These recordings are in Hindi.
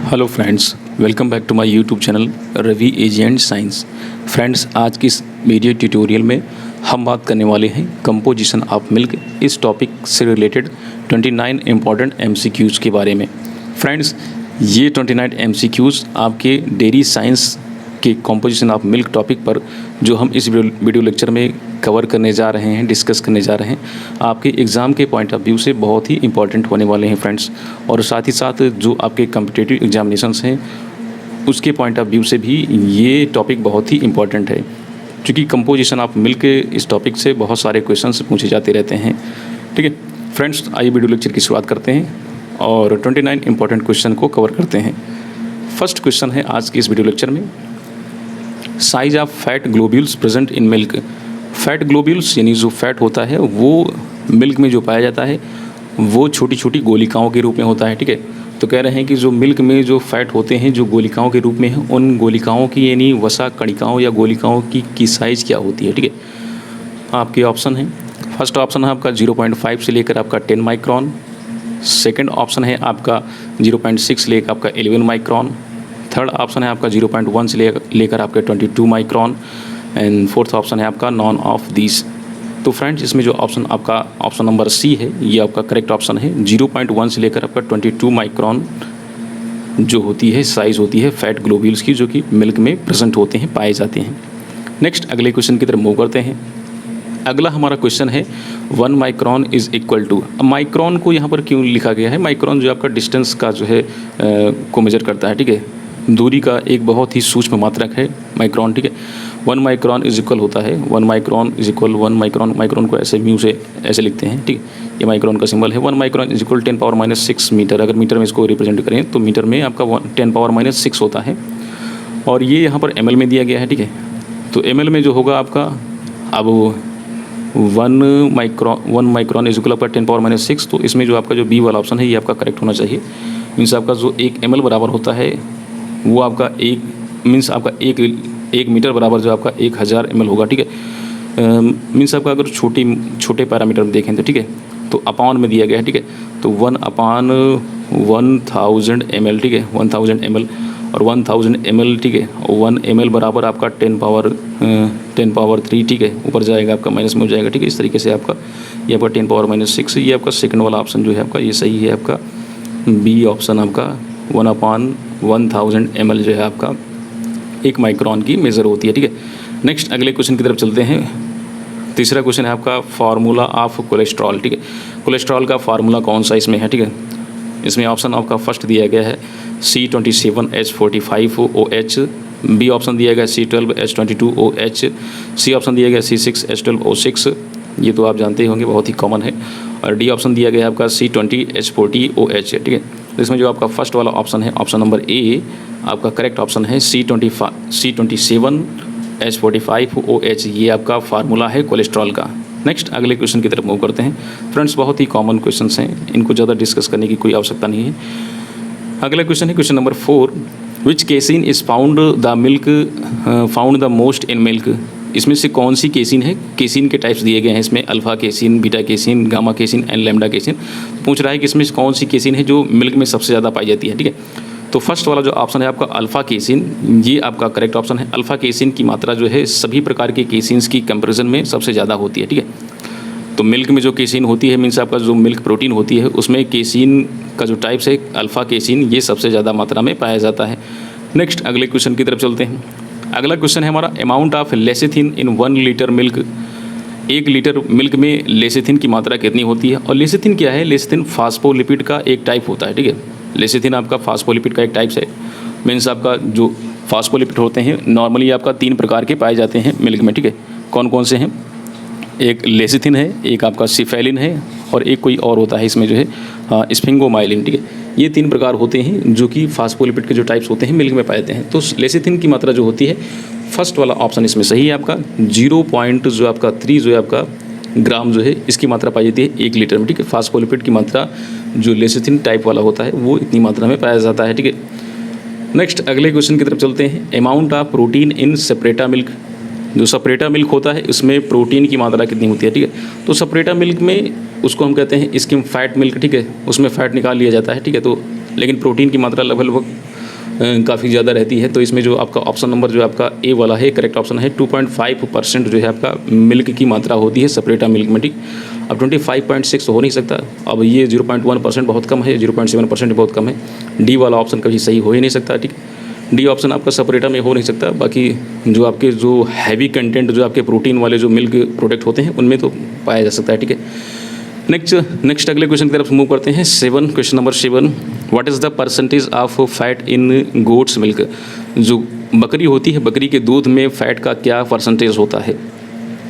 Hello friends, welcome back to my YouTube channel Ravi A G and science. Friends, आज की इस वीडियो ट्यूटोरियल में हम बात करने वाले हैं कंपोजिशन ऑफ मिल्क। इस टॉपिक से रिलेटेड 29 इम्पॉर्टेंट एमसीक्यूज़ के बारे में। फ्रेंड्स, ये 29 एमसीक्यूज़ आपके डेयरी साइंस के कंपोजिशन ऑफ मिल्क टॉपिक पर जो हम इस वीडियो लेक्चर में कवर करने जा रहे हैं, डिस्कस करने जा रहे हैं, आपके एग्ज़ाम के पॉइंट ऑफ व्यू से बहुत ही इंपॉर्टेंट होने वाले हैं फ्रेंड्स। और साथ ही साथ जो आपके कम्पिटिटिव एग्जामिनेशंस हैं उसके पॉइंट ऑफ व्यू से भी ये टॉपिक बहुत ही इंपॉर्टेंट है, क्योंकि कंपोजिशन ऑफ मिल्क इस टॉपिक से बहुत सारे क्वेश्चंस पूछे जाते रहते हैं। ठीक है फ्रेंड्स, आइए वीडियो लेक्चर की शुरुआत करते हैं और 29 इंपॉर्टेंट क्वेश्चन को कवर करते हैं। फर्स्ट क्वेश्चन है आज की इस वीडियो लेक्चर में, size of fat globules present in milk. Fat globules यानी जो फैट होता है वो मिल्क में जो पाया जाता है वो छोटी छोटी गोलिकाओं के रूप में होता है। ठीक है, तो कह रहे हैं कि जो मिल्क में जो फैट होते हैं जो गोलिकाओं के रूप में हैं, उन गोलिकाओं की यानी वसा कणिकाओं या गोलिकाओं की साइज़ क्या होती है। ठीक है, आपके ऑप्शन हैं, फर्स्ट ऑप्शन है आपका 0.5 से लेकर आपका 10 माइक्रॉन, सेकेंड ऑप्शन है आपका 0.6 से लेकर आपका 11 माइक्रॉन, थर्ड ऑप्शन है आपका 0.1 से लेकर आपके 22 माइक्रॉन एंड फोर्थ ऑप्शन है आपका नॉन ऑफ दिस। तो फ्रेंड्स, इसमें जो ऑप्शन आपका ऑप्शन नंबर सी है ये आपका करेक्ट ऑप्शन है। 0.1 से लेकर आपका 22 माइक्रॉन जो होती है साइज़ होती है फैट ग्लोब्यूल्स की, जो कि मिल्क में प्रेजेंट होते हैं, पाए जाते हैं। नेक्स्ट अगले क्वेश्चन की तरफ मूव करते हैं। अगला हमारा क्वेश्चन है 1 micron is equal to. Micron को यहाँ पर क्यों लिखा गया है? माइक्रॉन जो आपका डिस्टेंस का जो है को मेजर करता है। ठीक है, दूरी का एक बहुत ही सूक्ष्म मात्रक है माइक्रॉन। ठीक है, 1 माइक्रॉन इज इक्वल होता है 1 micron is equal 1 micron. Micron को ऐसे म्यू से ऐसे लिखते हैं। ठीक है, ये माइक्रॉन का सिंबल है। 1 माइक्रॉन इज इक्वल 10⁻⁻6 मीटर। अगर मीटर में इसको रिप्रेजेंट करें तो मीटर में आपका 10⁻⁻6 होता है और ये यहाँ पर ml में दिया गया है। ठीक है, तो ml में जो होगा आपका अब 1 माइक्रॉन इज इक्वल आपका 10⁻⁻6, तो इसमें जो आपका जो बी वाला ऑप्शन है ये आपका करेक्ट होना चाहिए। मीन्स आपका जो 1 ml बराबर होता है वो आपका एक मीटर बराबर जो आपका 1000 ml होगा। ठीक है, मीन्स आपका अगर छोटे पैरामीटर में देखें तो ठीक है, तो अपॉन में दिया गया है। ठीक है, तो 1/1000 ml। ठीक है, 1000 ml और 1000 ml। ठीक है, 1 ml बराबर आपका 10⁻3। ठीक है, ऊपर जाएगा आपका माइनस में हो जाएगा। ठीक है, इस तरीके से आपका ये आपका 10⁻�6। ये आपका सेकंड वाला ऑप्शन जो है आपका ये सही है। आपका बी ऑप्शन आपका 1/1000 ml जो है आपका 1 माइक्रॉन की मेज़र होती है। ठीक है, नेक्स्ट अगले क्वेश्चन की तरफ चलते हैं। तीसरा क्वेश्चन है आपका फार्मूला ऑफ कोलेस्ट्रॉल। ठीक है, कोलेस्ट्रॉल का फार्मूला कौन सा इसमें है? ठीक है, इसमें ऑप्शन आपका फर्स्ट दिया गया है C27H45OH, बी ऑप्शन दिया गया C12H22OH, सी ऑप्शन दिया गया C6H12O6, ये तो आप जानते ही होंगे, बहुत ही कॉमन है, और डी ऑप्शन दिया गया है आपका C20H40OH। ठीक है, तो इसमें जो आपका फर्स्ट वाला ऑप्शन है ऑप्शन नंबर ए आपका करेक्ट ऑप्शन है। C27H45OH ये आपका फार्मूला है कोलेस्ट्रॉल का। नेक्स्ट अगले क्वेश्चन की तरफ मूव करते हैं। फ्रेंड्स, बहुत ही कॉमन क्वेश्चंस हैं, इनको ज़्यादा डिस्कस करने की कोई आवश्यकता नहीं है। अगला क्वेश्चन है question number 4, which casein is found the most in milk. इसमें से कौन सी केसिन है? केसिन के टाइप्स दिए गए हैं इसमें, alpha casein, beta casein, gamma casein and lambda casein. पूछ रहा है कि इसमें से कौन सी केसिन है जो मिल्क में सबसे ज़्यादा पाई जाती है। ठीक है, तो फर्स्ट वाला जो ऑप्शन है आपका अल्फ़ा केसिन, ये आपका करेक्ट ऑप्शन है। अल्फ़ा केसिन की मात्रा जो है सभी प्रकार के केसिन्स की कंपैरिजन में सबसे ज़्यादा होती है। ठीक है, तो मिल्क में जो केसिन होती है मीन्स आपका जो मिल्क प्रोटीन होती है उसमें केसिन का जो टाइप्स है अल्फ़ा केसिन ये सबसे ज़्यादा मात्रा में पाया जाता है। नेक्स्ट अगले क्वेश्चन की तरफ चलते हैं। अगला क्वेश्चन है हमारा amount of lecithin in 1 litre milk. 1 litre milk में लेसिथिन की मात्रा कितनी होती है? और लेसिथिन क्या है? लेसिथिन फास्फोलिपिड का एक टाइप होता है। ठीक है, लेसिथिन आपका फास्फोलिपिड का एक टाइप्स है। मीन्स आपका जो फास्फोलिपिड होते हैं नॉर्मली आपका 3 प्रकार के पाए जाते हैं मिल्क में। ठीक है, कौन कौन से हैं? एक लेसिथिन है, एक आपका सिफेलिन है और एक कोई और होता है इसमें जो है स्फिंगोमाइलिन। ठीक है, ये 3 प्रकार होते हैं जो कि फास्फोलिपिड के जो टाइप्स होते हैं मिल्क में पाए जाते हैं। तो लेसिथिन की मात्रा जो होती है फर्स्ट वाला ऑप्शन इसमें सही है आपका 0.3 जो है आपका ग्राम जो है इसकी मात्रा पाई जाती है 1 लीटर में। ठीक है, फास्फोलिपिड की मात्रा जो लेसिथिन टाइप वाला होता है वो इतनी मात्रा में पाया जाता है। ठीक है, नेक्स्ट अगले क्वेश्चन की तरफ चलते हैं। Amount of protein in separated milk. जो सेपरेटा मिल्क होता है उसमें प्रोटीन की मात्रा कितनी होती है? ठीक है, तो सेपरेटा मिल्क में उसको हम कहते हैं स्किम फैट मिल्क। ठीक है, उसमें फ़ैट निकाल लिया जाता है। ठीक है, तो लेकिन प्रोटीन की मात्रा लगभग काफ़ी ज़्यादा रहती है। तो इसमें जो आपका ऑप्शन नंबर जो आपका ए वाला है करेक्ट ऑप्शन है। 2.5% जो है आपका मिल्क की मात्रा होती है सेपरेटा मिल्क में, ठीक। अब 25.6 हो नहीं सकता। अब ये 0.1% बहुत कम है, 0.7% बहुत कम है। डी वाला ऑप्शन कभी सही हो ही नहीं सकता, ठीक। डी ऑप्शन आपका सेपरेटा में हो नहीं सकता। बाकी जो आपके जो हैवी कंटेंट जो आपके प्रोटीन वाले जो मिल्क प्रोडक्ट होते हैं उनमें तो पाया जा सकता है, ठीक है। नेक्स्ट अगले क्वेश्चन की तरफ मूव करते हैं। Question number 7, what is the percentage of fat in goats milk. जो बकरी होती है, बकरी के दूध में फ़ैट का क्या परसेंटेज होता है।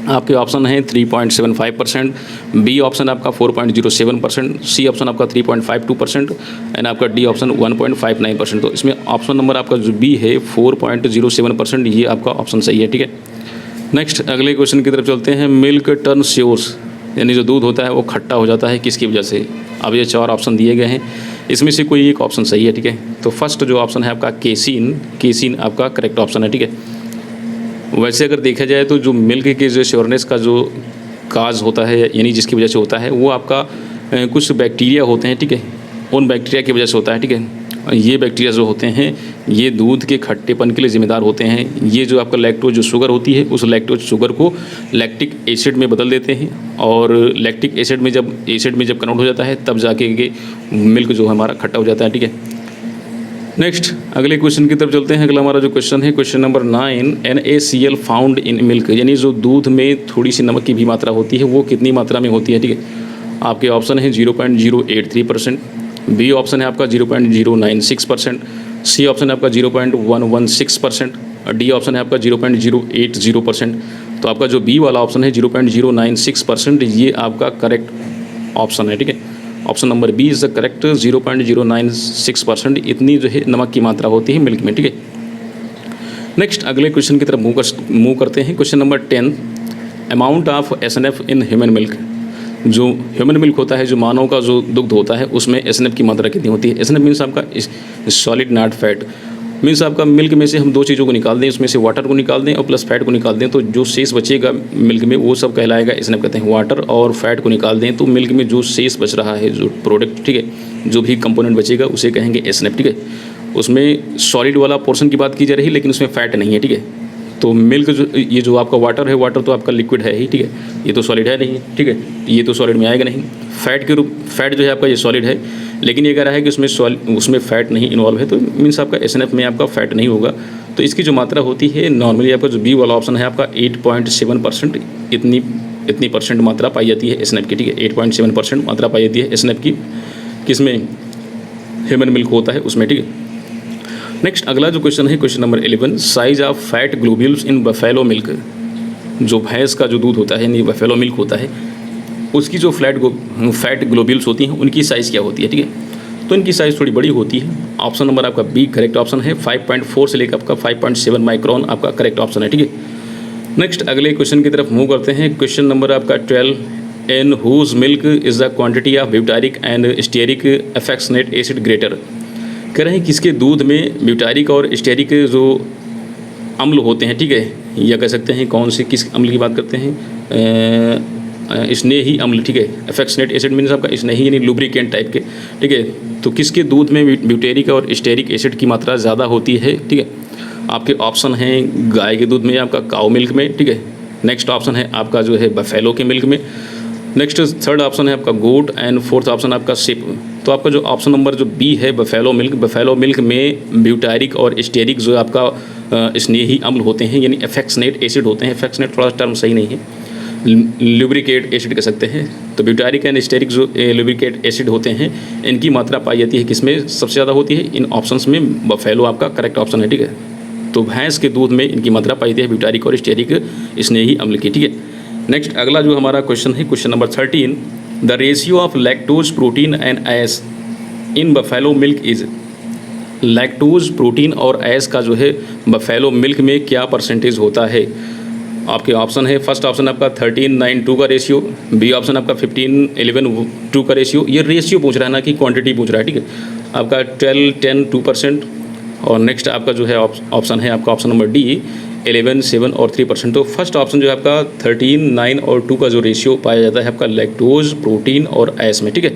आपके ऑप्शन हैं 3.75%, बी ऑप्शन आपका 4.07%, सी ऑप्शन आपका 3.52% एंड आपका डी ऑप्शन 1.59%। तो इसमें ऑप्शन नंबर आपका जो बी है 4.07%, ये आपका ऑप्शन सही है, ठीक है। नेक्स्ट अगले क्वेश्चन की तरफ चलते हैं। मिल्क टर्न श्योर्स, यानी जो दूध होता है वो खट्टा हो जाता है, किसकी वजह से। अब ये 4 ऑप्शन दिए गए हैं, इसमें से कोई एक ऑप्शन सही है, ठीक है। तो फर्स्ट जो ऑप्शन है आपका केसीन आपका करेक्ट ऑप्शन है, ठीक है। वैसे अगर देखा जाए तो जो मिल्क के जो श्योरनेस का जो काज होता है, यानी जिसकी वजह से होता है, वो आपका कुछ बैक्टीरिया होते हैं, ठीक है। उन बैक्टीरिया की वजह से होता है, ठीक है। ये बैक्टीरिया जो होते हैं ये दूध के खट्टेपन के लिए जिम्मेदार होते हैं। ये जो आपका लैक्टोज जो शुगर होती है उस लैक्टोज शुगर को लैक्टिक एसिड में बदल देते हैं, और लैक्टिक एसिड में जब कन्वर्ट हो जाता है तब जाके ये मिल्क जो हमारा खट्टा हो जाता है, ठीक है। नेक्स्ट अगले क्वेश्चन की तरफ चलते हैं। अगला हमारा जो क्वेश्चन है question number 9, NaCl found in milk, यानी जो दूध में थोड़ी सी नमक की भी मात्रा होती है वो कितनी मात्रा में होती है, ठीक है। आपके ऑप्शन है 0.083%, बी ऑप्शन है आपका 0.096%, सी ऑप्शन है आपका 0.116%, और डी ऑप्शन है आपका 0.080%। तो आपका जो बी वाला ऑप्शन है 0.096%, ये आपका करेक्ट ऑप्शन है, ठीक है। Option number B is the correct. 0.096% इतनी जो है नमक की मात्रा होती है मिल्क में, ठीक है। नेक्स्ट अगले क्वेश्चन की तरफ मूव करते हैं। Question number 10, amount of SNF in human milk. जो ह्यूमन मिल्क होता है, जो मानव का जो दुग्ध होता है, उसमें SNF की मात्रा कितनी होती है। SNF मीन्स आपका सॉलिड नॉट फैट, मीन्स आपका मिल्क में से हम 2 चीज़ों को निकाल दें, उसमें से वाटर को निकाल दें और प्लस फैट को निकाल दें, तो जो शेष बचेगा मिल्क में वो सब कहलाएगा SNF कहते हैं। वाटर और फैट को निकाल दें तो मिल्क में जो शेष बच रहा है जो प्रोडक्ट, ठीक है, जो भी कंपोनेंट बचेगा उसे कहेंगे SNF, ठीक है। उसमें सॉलिड वाला पोर्शन की बात की जा रही है लेकिन उसमें फैट नहीं है, ठीक है। तो मिल्क जो ये जो आपका वाटर है, वाटर तो आपका लिक्विड है ही, ठीक है, ये तो सॉलिड है नहीं, ठीक है, ये तो सॉलिड में आएगा नहीं। फैट जो है आपका ये सॉलिड है, लेकिन ये कह रहा है कि उसमें फ़ैट नहीं इन्वॉल्व है, तो मीन्स आपका SNF में आपका फ़ैट नहीं होगा। तो इसकी जो मात्रा होती है नॉर्मली आपका जो बी वाला ऑप्शन है आपका 8.7%, इतनी परसेंट मात्रा पाई जाती है SNF की, ठीक है। 8.7% मात्रा पाई जाती है SNF की, किसमें, ह्यूमन मिल्क होता है उसमें, ठीक है। नेक्स्ट अगला जो क्वेश्चन है question number 11, size of fat globules in buffalo milk. जो भैंस का जो दूध होता है यानी बफेलो मिल्क होता है, उसकी जो फैट ग्लोब्यूल्स होती हैं उनकी साइज़ क्या होती है, ठीक है। तो इनकी साइज़ थोड़ी बड़ी होती है। ऑप्शन नंबर आपका बी करेक्ट ऑप्शन है। 5.4 से लेकर आपका 5.7 माइक्रोन आपका करेक्ट ऑप्शन है, ठीक है। नेक्स्ट अगले क्वेश्चन की तरफ मूव करते हैं। क्वेश्चन नंबर आपका 12, in whose milk is the quantity of butyric and stearic एफेक्सनेट एसिड ग्रेटर। कह रहे हैं किसके दूध में ब्यूटारिक और स्टेरिक जो अम्ल होते हैं, ठीक है, या कह सकते हैं कौन से किस अम्ल की बात करते हैं, स्नेही अम्ल, ठीक है। एफेक्सनेट एसिड मीन्स आपका स्नेही यानी लुब्रिकेंट टाइप के, ठीक है। तो किसके दूध में ब्यूटेरिक और स्टेरिक एसिड की मात्रा ज़्यादा होती है, ठीक है। आपके ऑप्शन हैं गाय के दूध में, आपका काऊ मिल्क में, ठीक है। नेक्स्ट ऑप्शन है आपका जो है बफेलो के मिल्क में। नेक्स्ट थर्ड ऑप्शन है आपका गोट एंड फोर्थ ऑप्शन आपका शिप। तो आपका जो ऑप्शन नंबर जो बी है बफेलो मिल्क में ब्यूटारिक और स्टेरिक जो आपका स्नेही अम्ल होते हैं यानी एफेक्सनेट एसिड होते हैं। एफेक्सनेट थोड़ा टर्म सही नहीं है, लुब्रिकेट एसिड कह सकते हैं। तो ब्यूटारिक एंड स्टेरिक जो लुब्रिकेट एसिड होते हैं इनकी मात्रा पाई जाती है किसमें सबसे ज़्यादा होती है, इन ऑप्शंस में बफेलो आपका करेक्ट ऑप्शन है, ठीक है। तो भैंस के दूध में इनकी मात्रा पाई जाती है ब्यूटारिक और स्टेरिक स्नेही अम्ल की, ठीक है। नेक्स्ट अगला जो हमारा क्वेश्चन है question number 13, the ratio of lactose protein and S in buffalo milk is. Lactose protein और एस का जो है बफेलो मिल्क में क्या परसेंटेज होता है। आपके ऑप्शन है फर्स्ट ऑप्शन आपका 13:9:2 का रेशियो, बी ऑप्शन आपका 15:11:2 का रेशियो। ये रेशियो पूछ रहा है ना कि क्वांटिटी पूछ रहा है, ठीक है। आपका 12:10:2%। और नेक्स्ट आपका जो है ऑप्शन है आपका ऑप्शन नंबर डी 11:7 और 3%। तो फर्स्ट ऑप्शन जो है आपका 13:9 और 2 का जो रेशियो पाया जाता है आपका लैक्टोज प्रोटीन और एस में, ठीक है।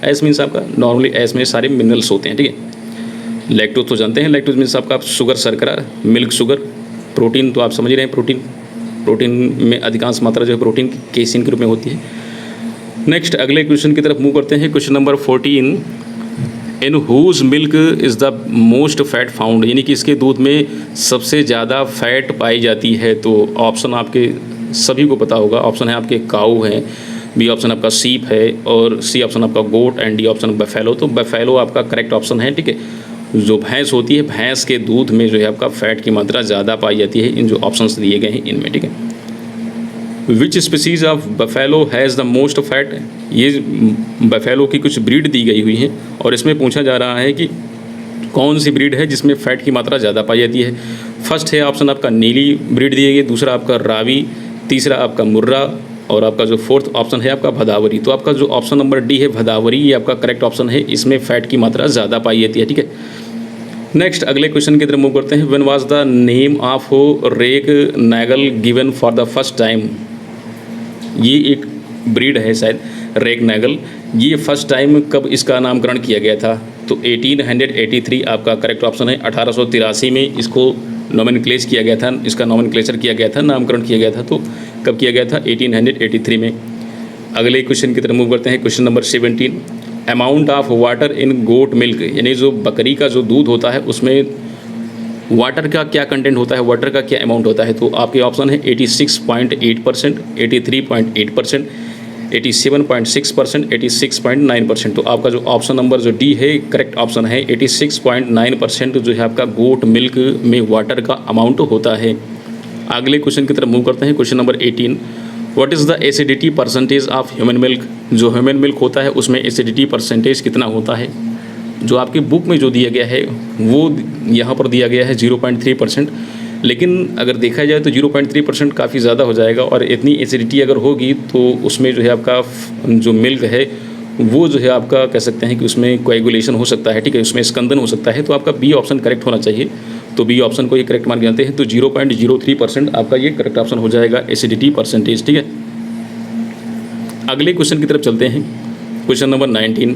एस मीन्स आपका नॉर्मली एस में सारे मिनरल्स होते हैं, ठीक है। लैक्टोज तो जानते हैं, लैक्टोज मीन्स आपका शुगर, शर्करा, मिल्क शुगर। प्रोटीन तो आप समझ रहे हैं, प्रोटीन में अधिकांश मात्रा जो है प्रोटीन केसिन के रूप में होती है। नेक्स्ट अगले क्वेश्चन की तरफ मूव करते हैं। Question number 14, in whose milk is the most fat found, यानी कि इसके दूध में सबसे ज़्यादा फैट पाई जाती है। तो ऑप्शन आपके सभी को पता होगा, ऑप्शन है आपके काऊ है, बी ऑप्शन आपका सीप है, और सी ऑप्शन आपका गोट, एंड डी ऑप्शन बफेलो। तो बफेलो आपका करेक्ट ऑप्शन है, ठीक है। जो भैंस होती है, भैंस के दूध में जो है आपका फैट की मात्रा ज़्यादा पाई जाती है, इन जो ऑप्शंस दिए गए हैं इनमें, ठीक है। Which species of buffalo has the most fat, ये बफेलो की कुछ ब्रीड दी गई हुई है और इसमें पूछा जा रहा है कि कौन सी ब्रीड है जिसमें फ़ैट की मात्रा ज़्यादा पाई जाती है। फर्स्ट है ऑप्शन आपका नीली ब्रीड दिए गए, दूसरा आपका रावी, तीसरा आपका मुर्रा, और आपका जो फोर्थ ऑप्शन है आपका भदावरी। तो आपका जो ऑप्शन नंबर डी है भदावरी, ये आपका करेक्ट ऑप्शन है, इसमें फ़ैट की मात्रा ज़्यादा पाई जाती है, ठीक है। नेक्स्ट अगले क्वेश्चन की तरफ मूव करते हैं। When was the name of रेक नैगल given for the first time, ये एक ब्रीड है शायद रेक नैगल, ये फर्स्ट टाइम कब इसका नामकरण किया गया था? तो 1883 आपका करेक्ट ऑप्शन है। 1883 में इसको नोमेनक्लेचर किया गया था, इसका नोमेनक्लेचर किया गया था, नामकरण किया गया था। तो कब किया गया था? 1883 में। अगले क्वेश्चन की तरफ मूव करते हैं। Question number 17, amount of water in goat milk, यानी जो बकरी का जो दूध होता है उसमें वाटर का क्या कंटेंट होता है, वाटर का क्या अमाउंट होता है? तो आपके ऑप्शन है 86.8%, 83.8%, 87.6%, 86.9%। तो आपका जो ऑप्शन नंबर जो डी है करेक्ट ऑप्शन है। 86.9% जो है आपका गोट मिल्क में वाटर का अमाउंट होता है। अगले क्वेश्चन की तरफ मूव करते हैं। Question number 18, what is the acidity percentage of human milk, जो ह्यूमन मिल्क होता है उसमें एसिडिटी परसेंटेज कितना होता है? जो आपकी बुक में जो दिया गया है वो यहाँ पर दिया गया है 0.3%, लेकिन अगर देखा जाए तो 0.3% काफ़ी ज़्यादा हो जाएगा, और इतनी एसिडिटी अगर होगी तो उसमें जो है आपका जो मिल्क है वो जो है आपका कह सकते हैं कि उसमें कोएगुलेशन हो सकता है, ठीक है, उसमें स्कंदन हो सकता है। तो आपका बी ऑप्शन करेक्ट होना चाहिए। तो बी ऑप्शन को ये करेक्ट मान के जानते हैं। तो 0.03% आपका ये करेक्ट ऑप्शन हो जाएगा एसिडिटी परसेंटेज, ठीक है। अगले क्वेश्चन की तरफ चलते हैं। Question number 19,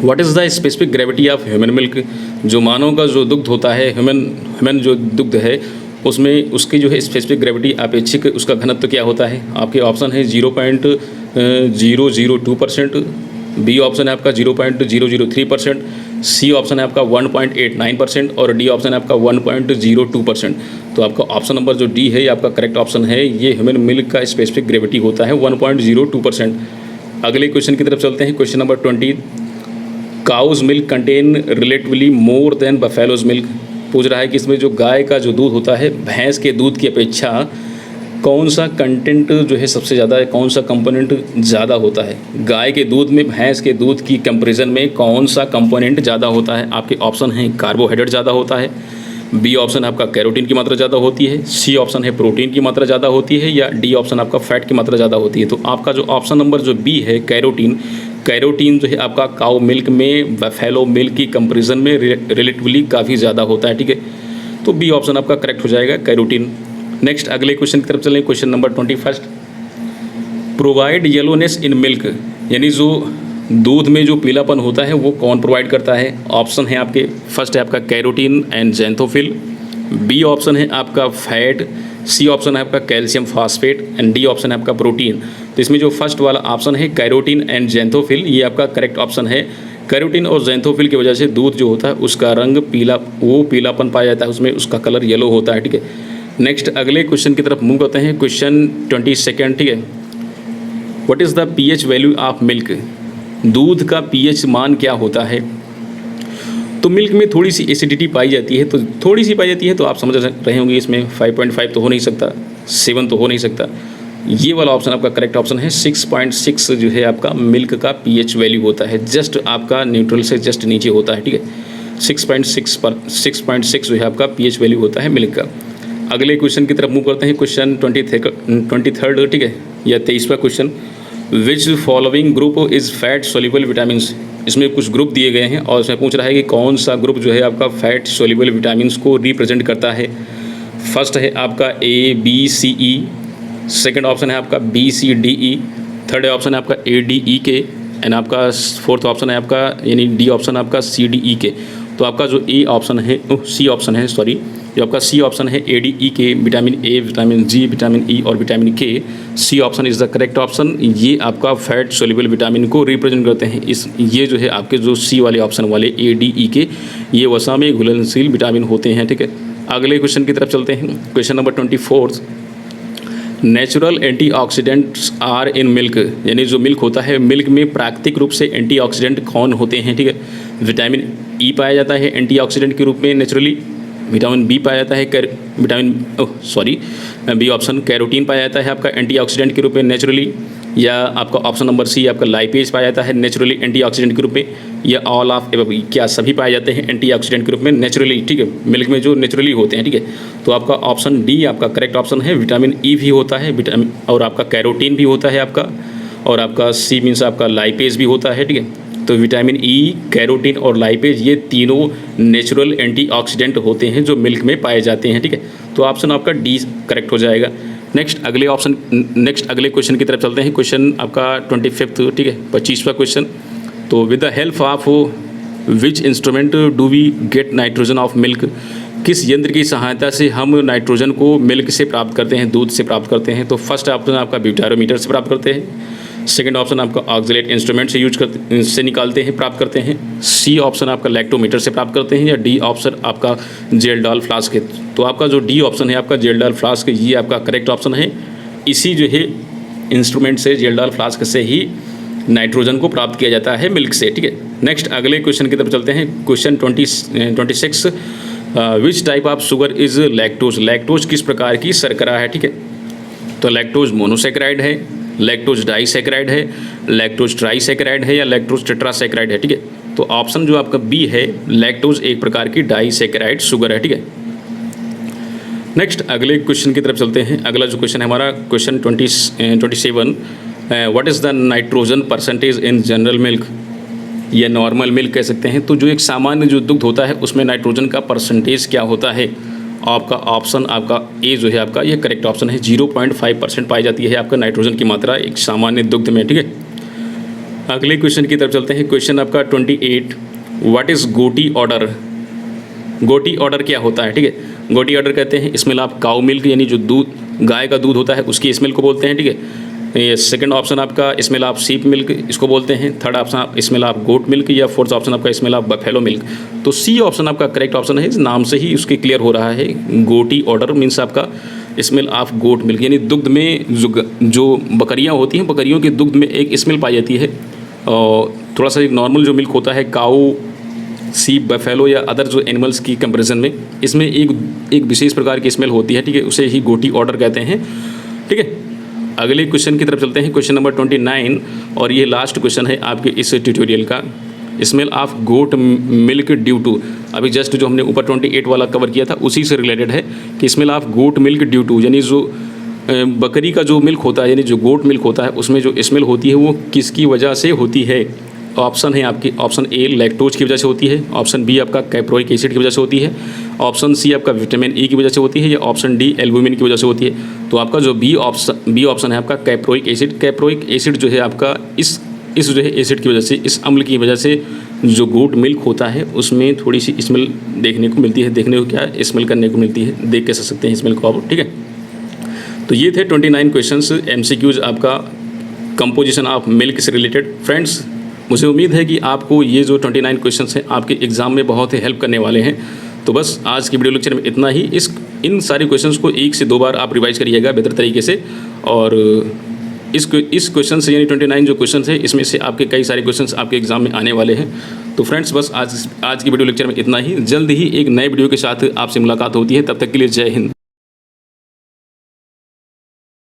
what is the specific gravity of human milk, जो मानव का जो दुग्ध होता है, ह्यूमन जो दुग्ध है उसमें उसकी जो है स्पेसिफिक ग्रेविटी अपेक्षिक उसका घनत्व क्या होता है? आपके ऑप्शन है 0.002%, बी ऑप्शन है आपका 0.003%, सी ऑप्शन है आपका 1.89% और डी ऑप्शन है आपका 1.02%। तो आपका ऑप्शन नंबर जो डी है ये आपका करेक्ट ऑप्शन है। ये ह्यूमन मिल्क का स्पेसिफिक ग्रेविटी होता है 1.02%। अगले क्वेश्चन की तरफ चलते हैं। Question number 20, cow's milk contain relatively more than buffalo's milk, पूछ रहा है कि इसमें जो गाय का जो दूध होता है भैंस के दूध की अपेक्षा कौन सा कंटेंट जो है सबसे ज़्यादा है, कौन सा कंपोनेंट ज़्यादा होता है? गाय के दूध में भैंस के दूध की कंपैरिजन में कौन सा कंपोनेंट ज़्यादा होता है? आपके ऑप्शन हैं कार्बोहाइड्रेट ज़्यादा होता है, बी ऑप्शन आपका कैरोटीन की मात्रा ज़्यादा होती है, सी ऑप्शन है प्रोटीन की मात्रा ज़्यादा होती है, या डी ऑप्शन आपका फैट की मात्रा ज़्यादा होती है। तो आपका जो ऑप्शन नंबर जो बी है कैरोटीन जो है आपका काउ मिल्क में बफेलो मिल्क की कंपैरिजन में रिलेटिवली काफ़ी ज़्यादा होता है, ठीक है। तो बी ऑप्शन आपका करेक्ट हो जाएगा, कैरोटीन। नेक्स्ट अगले क्वेश्चन की तरफ चलें। क्वेश्चन नंबर 21, प्रोवाइड येलोनेस इन मिल्क, यानी जो दूध में जो पीलापन होता है वो कौन प्रोवाइड करता है? ऑप्शन है आपके, फर्स्ट है आपका carotene and xanthophyll, B option है आपका फैट, सी ऑप्शन है आपका calcium phosphate and D option है आपका प्रोटीन। तो इसमें जो फर्स्ट वाला ऑप्शन है कैरोटीन एंड ज़ैंथोफिल, ये आपका करेक्ट ऑप्शन है। कैरोटीन और ज़ैंथोफिल की वजह से दूध जो होता है उसका रंग पीलापन पाया जाता है, उसमें उसका कलर येलो होता है, ठीक है। नेक्स्ट अगले क्वेश्चन की तरफ मूव करते हैं। क्वेश्चन 22, ठीक है। What is the pH value of milk, दूध का पीएच मान क्या होता है? तो मिल्क में थोड़ी सी एसिडिटी पाई जाती है, तो थोड़ी सी पाई जाती है, तो आप समझ रहे होंगे इसमें 5.5 तो हो नहीं सकता, 7 तो हो नहीं सकता। ये वाला ऑप्शन आपका करेक्ट ऑप्शन है। 6.6 जो है आपका मिल्क का पीएच वैल्यू होता है, जस्ट आपका न्यूट्रल से जस्ट नीचे होता है, ठीक है। 6.6 जो है आपका पीएच वैल्यू होता है मिल्क का। अगले क्वेश्चन की तरफ मूव करते हैं। क्वेश्चन 23, ठीक है, या 23वां question, which following group is fat soluble vitamins, इसमें कुछ ग्रुप दिए गए हैं और इसमें पूछ रहा है कि कौन सा ग्रुप जो है आपका फैट सोल्यूबल विटामिन्स को रिप्रेजेंट करता है। फर्स्ट है आपका ABCE, सेकंड ऑप्शन है आपका BCDE, थर्ड ऑप्शन है आपका ADEK एंड आपका फोर्थ ऑप्शन है आपका यानी डी ऑप्शन आपका CDEK। तो आपका जो सी ऑप्शन है, जो आपका सी ऑप्शन है ADE vitamin A, vitamin G, vitamin E और vitamin K, C option is the correct option. ये आपका फैट सोल्यूबल विटामिन को रिप्रेजेंट करते हैं। ये जो है आपके जो सी वाले ऑप्शन वाले ADE ये वसा में घुलनशील विटामिन होते हैं, ठीक है। अगले क्वेश्चन की तरफ चलते हैं। Question number 24, natural antioxidants are in milk, यानी जो मिल्क होता है, मिल्क में प्राकृतिक रूप से एंटीऑक्सीडेंट कौन होते हैं, ठीक है। विटामिन ई पाया जाता है एंटीऑक्सीडेंट के रूप में नेचुरली, विटामिन बी पाया जाता है बी ऑप्शन कैरोटीन पाया जाता है आपका एंटीऑक्सीडेंट के रूप में नेचुरली, या आपका ऑप्शन नंबर सी आपका लाइपेज पाया जाता है नेचुरली एंटीऑक्सीडेंट के रूप में, या ऑल ऑफ क्या सभी पाए जाते हैं एंटीऑक्सीडेंट के रूप में नेचुरली, ठीक है, मिल्क में जो नेचुरली होते हैं, ठीक है। तो आपका ऑप्शन डी आपका करेक्ट ऑप्शन है। विटामिन ई भी होता है, विटामिन और आपका कैरोटीन भी होता है आपका, और आपका सी मीन्स आपका लाइपेज भी होता है, ठीक है। तो विटामिन ई, कैरोटीन और लाइपेज ये तीनों नेचुरल एंटीऑक्सीडेंट होते हैं जो मिल्क में पाए जाते हैं, ठीक है। तो ऑप्शन आपका डी करेक्ट हो जाएगा। नेक्स्ट अगले क्वेश्चन की तरफ चलते हैं। क्वेश्चन आपका 25, ठीक है, 25वां क्वेश्चन। तो with the help of which instrument do we get nitrogen of milk, किस यंत्र की सहायता से हम नाइट्रोजन को मिल्क से प्राप्त करते हैं, दूध से प्राप्त करते हैं। तो फर्स्ट ऑप्शन आपका ब्यूटारोमीटर से प्राप्त करते हैं, सेकंड ऑप्शन आपका ऑक्सीलेट इंस्ट्रूमेंट से निकालते हैं, प्राप्त करते हैं, सी ऑप्शन आपका लैक्टोमीटर से प्राप्त करते हैं, या डी ऑप्शन आपका जेलडॉल फ्लास्क है। तो आपका जो डी ऑप्शन है आपका जेलडॉल फ्लास्क, ये आपका करेक्ट ऑप्शन है। इसी जो है इंस्ट्रूमेंट से, जेलडॉल फ्लास्क से ही नाइट्रोजन को प्राप्त किया जाता है मिल्क से, ठीक है। नेक्स्ट अगले क्वेश्चन की तरफ चलते हैं। Question 26, which type of sugar is lactose, lactose किस प्रकार की शर्करा है, ठीक है। तो लैक्टोज मोनोसेक्राइड है, लैक्टोज डाइसेक्राइड है, लैक्टोज ट्राइसेक्राइड है, या लैक्टोज टेट्रासेक्राइड है, ठीक है। तो ऑप्शन जो आपका बी है, लैक्टोज एक प्रकार की डाइसेक्राइड शुगर है, ठीक है। नेक्स्ट अगले क्वेश्चन की तरफ चलते हैं। अगला जो क्वेश्चन है हमारा question 27, what is the nitrogen percentage in general milk, या नॉर्मल मिल्क कह सकते हैं। तो जो एक सामान्य जो दुग्ध होता है उसमें नाइट्रोजन का परसेंटेज क्या होता है। आपका ऑप्शन आपका ए जो है आपका ये करेक्ट ऑप्शन है। 0.5% पाई जाती है आपका नाइट्रोजन की मात्रा एक सामान्य दुग्ध में, ठीक है। अगले क्वेश्चन की तरफ चलते हैं। क्वेश्चन आपका 28, व्हाट इज़ गोटी ऑर्डर, गोटी ऑर्डर क्या होता है, ठीक है। गोटी ऑर्डर कहते हैं स्मेल ऑफ काउ मिल्क, यानी जो दूध गाय का दूध होता है उसकी स्मेल को बोलते हैं, ठीक है। ये सेकंड ऑप्शन आपका स्मेल ऑफ शीप मिल्क इसको बोलते हैं, third option smell of goat milk, या फोर्थ ऑप्शन आपका स्मेल ऑफ बफेलो मिल्क। तो सी ऑप्शन आपका करेक्ट ऑप्शन है। इस नाम से ही उसके क्लियर हो रहा है, गोटी ऑर्डर मीन्स आपका स्मेल ऑफ गोट मिल्क, यानी दुग्ध में जो बकरियाँ होती हैं, बकरियों के दुग्ध में एक स्मेल पाई जाती है। और थोड़ा सा एक नॉर्मल जो मिल्क होता है काऊ, सीप, बफेलो या अदर जो एनिमल्स की कंपैरिजन में इसमें एक विशेष प्रकार की स्मेल होती है, ठीक है, उसे ही गोटी ऑर्डर कहते हैं, ठीक है। अगले क्वेश्चन की तरफ चलते हैं। क्वेश्चन नंबर 29, और ये लास्ट क्वेश्चन है आपके इस ट्यूटोरियल का। Smell of goat milk due to, अभी जस्ट जो हमने ऊपर 28 वाला कवर किया था उसी से रिलेटेड है कि smell of goat milk due to, यानी जो बकरी का जो मिल्क होता है, यानी जो गोट मिल्क होता है उसमें जो स्मेल होती है वो किसकी वजह से होती है। ऑप्शन है आपकी, ऑप्शन ए लैक्टोज की वजह से होती है, ऑप्शन बी आपका कैप्रोइक एसिड की वजह से होती है, ऑप्शन सी आपका विटामिन ई की वजह से होती है, या ऑप्शन डी एल्बुमिन की वजह से होती है। तो आपका जो बी ऑप्शन है आपका कैप्रोइक एसिड। कैप्रोइक एसिड जो है आपका इस जो है एसिड की वजह से, इस अम्ल की वजह से जो गोट मिल्क होता है उसमें थोड़ी सी स्मेल देखने को मिलती है। देखने को क्या स्मेल करने को मिलती है, देख के सकते हैं स्मेल को आप, ठीक है। तो ये थे 29 क्वेश्चंस MCQs आपका कंपोजिशन ऑफ मिल्क से रिलेटेड। फ्रेंड्स, मुझे उम्मीद है कि आपको ये जो 29 क्वेश्चंस हैं आपके एग्ज़ाम में बहुत ही हेल्प करने वाले हैं। तो बस आज की वीडियो लेक्चर में इतना ही। इन सारे क्वेश्चंस को 1 से 2 बार आप रिवाइज करिएगा बेहतर तरीके से, और इस क्वेश्चन से यानी 29 जो क्वेश्चन है इसमें से आपके कई सारे क्वेश्चंस आपके एग्जाम में आने वाले हैं। तो फ्रेंड्स, बस आज की वीडियो लेक्चर में इतना ही। जल्द ही एक नए वीडियो के साथ आपसे मुलाकात होती है, तब तक के लिए जय हिंद।